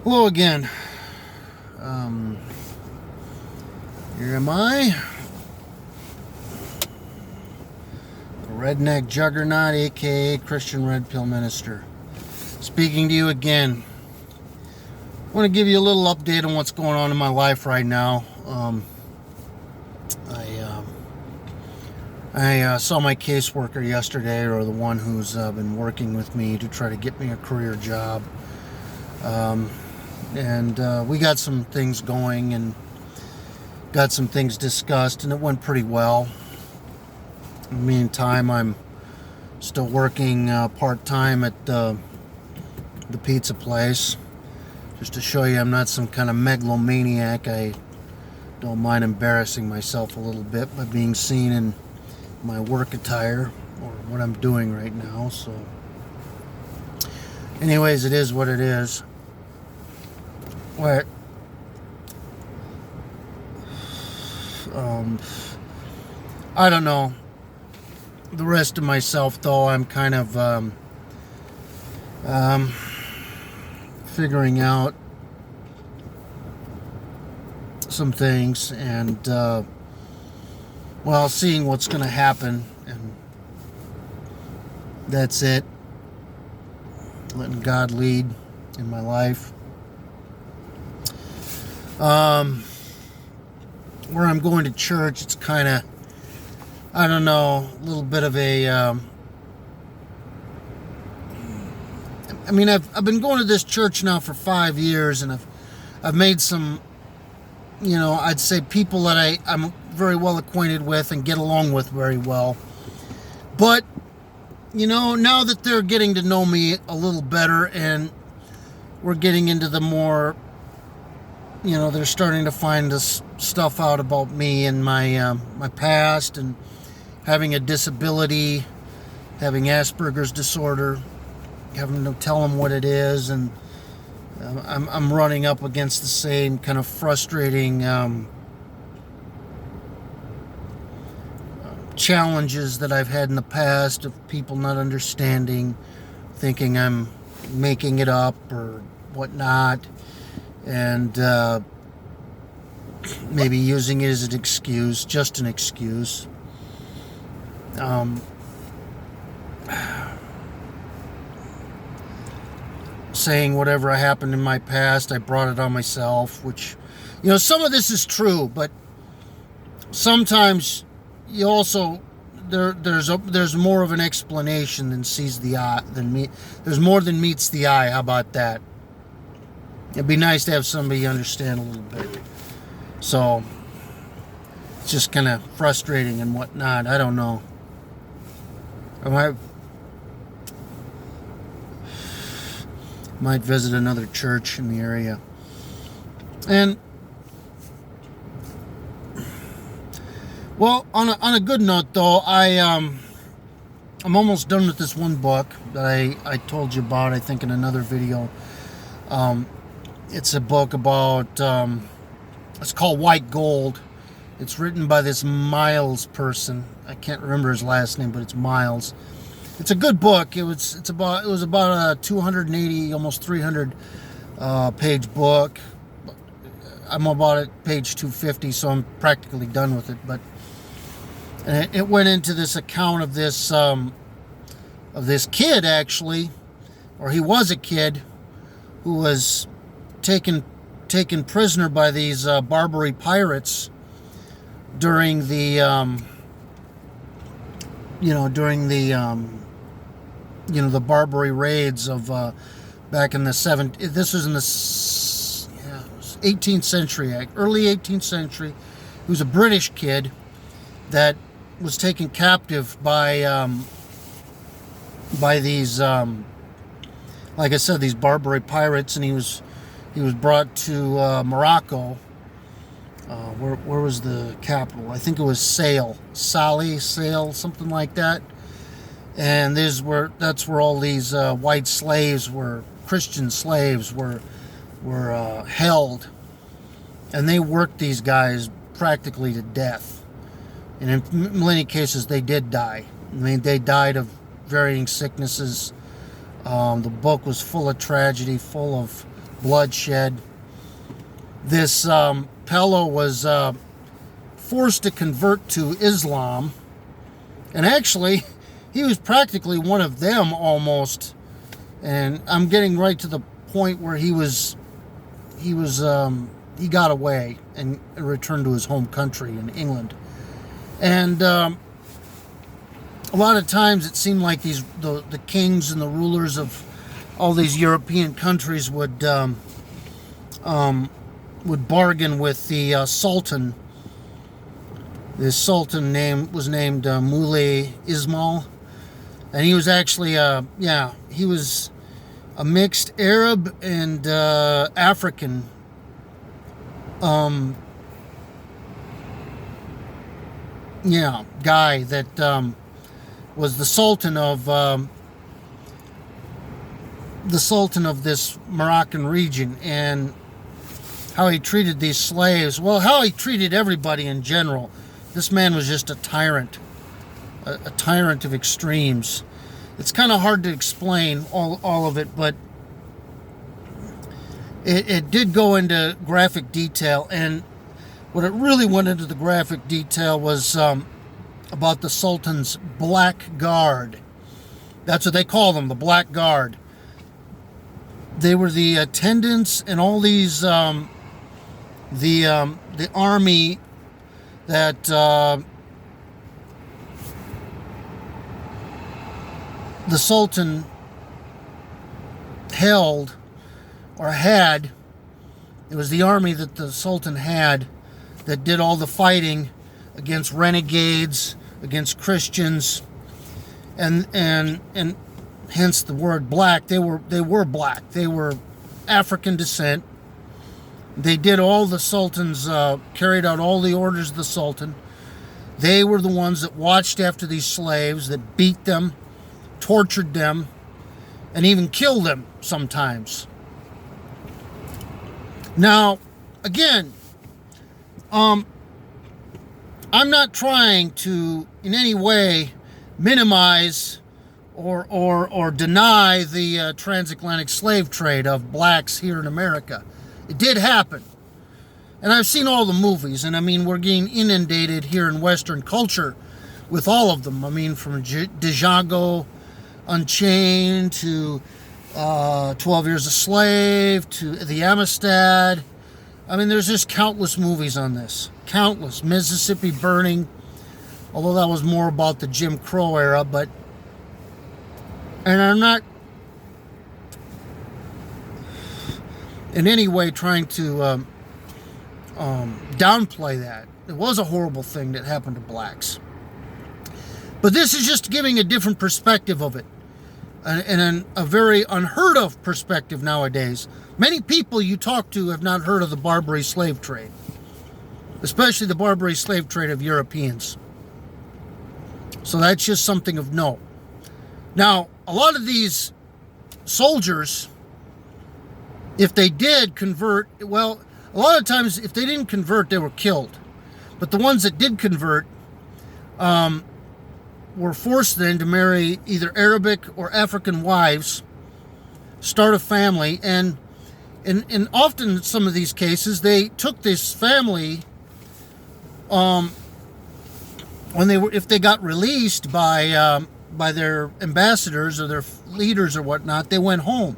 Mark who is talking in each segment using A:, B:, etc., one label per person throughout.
A: Hello again. Here am I, a redneck juggernaut, aka Christian Red Pill Minister, speaking to you again. I want to give you a little update on what's going on in my life right now. I saw my caseworker yesterday, or the one who's been working with me to try to get me a career job. And we got some things going and got some things discussed, and it went pretty well. In the meantime, I'm still working part-time at the pizza place. Just to show you I'm not some kind of megalomaniac, I don't mind embarrassing myself a little bit by being seen in my work attire, or what I'm doing right now. So anyways, it is what it is. What? I don't know. The rest of myself, though, I'm kind of figuring out some things, and seeing what's going to happen, and that's it. Letting God lead in my life. Where I'm going to church, it's kind of, I don't know, a little bit of a I've been going to this church now for 5 years, and I've made some, I'd say people that I'm very well acquainted with and get along with very well. But, now that they're getting to know me a little better, and we're getting into the more, they're starting to find this stuff out about me and my past, and having a disability, having Asperger's disorder, having to tell them what it is, and I'm running up against the same kind of frustrating challenges that I've had in the past, of people not understanding, thinking I'm making it up or whatnot, and maybe using it as an excuse, just an excuse. Saying whatever happened in my past, I brought it on myself, which, some of this is true, but sometimes you also, there's more of an explanation than sees the eye, there's more than meets the eye. How about that? It'd be nice to have somebody understand a little bit. So it's just kind of frustrating and whatnot. I don't know. I might visit another church in the area. And on a good note, though, I'm almost done with this one book that I told you about, I think, in another video. It's a book about, it's called White Gold. It's written by this Miles person. I can't remember his last name, but it's Miles. It's a good book. It was about a 280, almost 300 page book. I'm about at page 250, so I'm practically done with it. But it went into this account of this kid, actually, or he was a kid who was taken prisoner by these Barbary pirates during the the Barbary raids of back in the 18th century, early 18th century. He was a British kid that was taken captive by these, like I said, these Barbary pirates, and he was brought to Morocco. Where was the capital? I think it was Sale, something like that. And that's where all these white slaves Christian slaves were held, and they worked these guys practically to death. And in many cases, they did die. They died of varying sicknesses. The book was full of tragedy, full of bloodshed. This fellow was forced to convert to Islam, and actually, he was practically one of them almost. And I'm getting right to the point where he got away and returned to his home country in England. And a lot of times it seemed like the kings and the rulers of all these European countries would bargain with the Sultan. This Sultan was named Muley Ismail, and he was actually he was a mixed Arab and African guy that was the Sultan of this Moroccan region. And how he treated these slaves, well, how he treated everybody in general. This man was just a tyrant of extremes. It's kind of hard to explain all of it, but it did go into graphic detail. And what it really went into the graphic detail was about the Sultan's Black Guard. That's what they call them, the Black Guard. They were the attendants and all these the army that the Sultan held or had. It was the army that the Sultan had that did all the fighting against renegades, against Christians, and hence the word black. They were black. They were African descent. They did all the Sultan's, carried out all the orders of the Sultan. They were the ones that watched after these slaves, that beat them, tortured them, and even killed them sometimes. Now, again, I'm not trying to in any way minimize or deny the transatlantic slave trade of blacks here in America. It did happen. And I've seen all the movies, and I mean, we're getting inundated here in Western culture with all of them. I mean, from Django Unchained to 12 Years a Slave to The Amistad. I mean, there's just countless movies on this. Countless. Mississippi Burning, although that was more about the Jim Crow era, but... And I'm not in any way trying to downplay that. It was a horrible thing that happened to blacks. But this is just giving a different perspective of it. And a very unheard of perspective nowadays. Many people you talk to have not heard of the Barbary slave trade. Especially the Barbary slave trade of Europeans. So that's just something of note. Now, a lot of these soldiers, if they did convert, well, a lot of times if they didn't convert, they were killed. But the ones that did convert were forced then to marry either Arabic or African wives, start a family, and often in some of these cases, they took this family, if they got released by their ambassadors or their leaders or whatnot, they went home.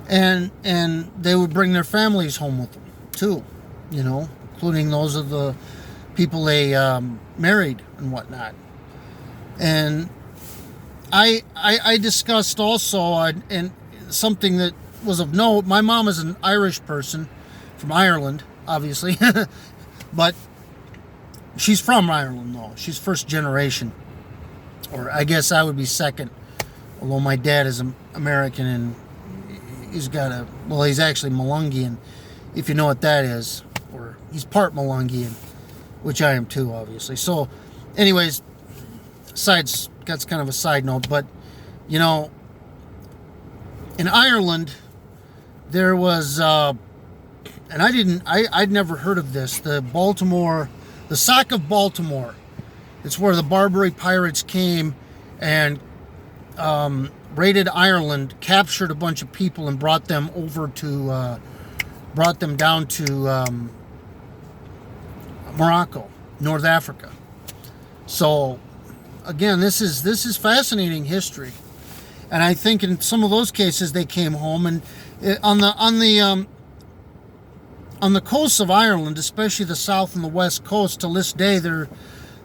A: And they would bring their families home with them, too, including those of the people they married and whatnot. And I discussed also, and something that was of note, my mom is an Irish person from Ireland, obviously, but she's from Ireland, though. She's first generation, or I guess I would be second, although my dad is American and he's actually Melungian, if you know what that is, or he's part Melungian, which I am too, obviously. So, anyways, that's kind of a side note, but, in Ireland, there was, and I'd never heard of this, the sack of Baltimore. It's where the Barbary pirates came and raided Ireland, captured a bunch of people, and brought them down to Morocco, North Africa. So, again, this is fascinating history, and I think in some of those cases they came home, and on the coasts of Ireland, especially the south and the west coast, to this day there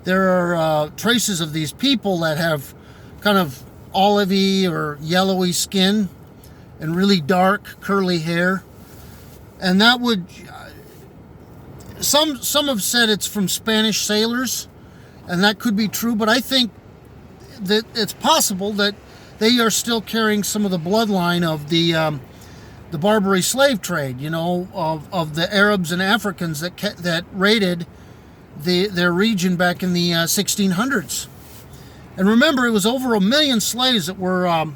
A: are traces of these people that have kind of olivey or yellowy skin and really dark curly hair, and that would some have said it's from Spanish sailors, and that could be true, but I think that it's possible that they are still carrying some of the bloodline of the Barbary slave trade, of the Arabs and Africans that raided their region back in the 1600s. And remember, it was over 1 million slaves that were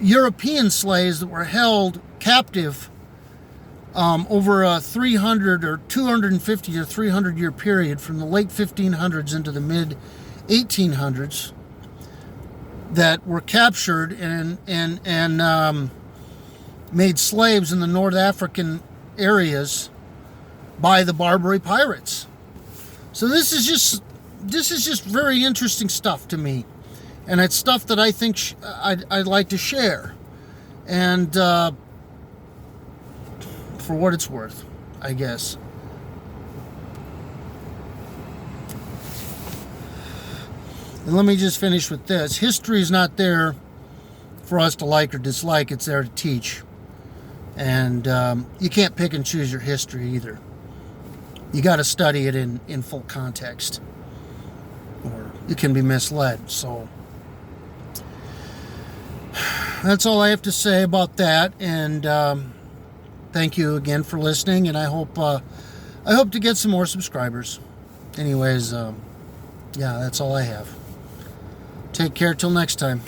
A: European slaves that were held captive over a 300 or 250 to 300 year period from the late 1500s into the mid 1800s, that were captured and made slaves in the North African areas by the Barbary pirates. So this is just very interesting stuff to me, and it's stuff that I think I'd like to share, and for what it's worth, I guess. And let me just finish with this. History is not there for us to like or dislike. It's there to teach. And you can't pick and choose your history either. You got to study it in full context, or you can be misled. So that's all I have to say about that. And thank you again for listening. And I hope to get some more subscribers. Anyways, yeah, that's all I have. Take care till next time.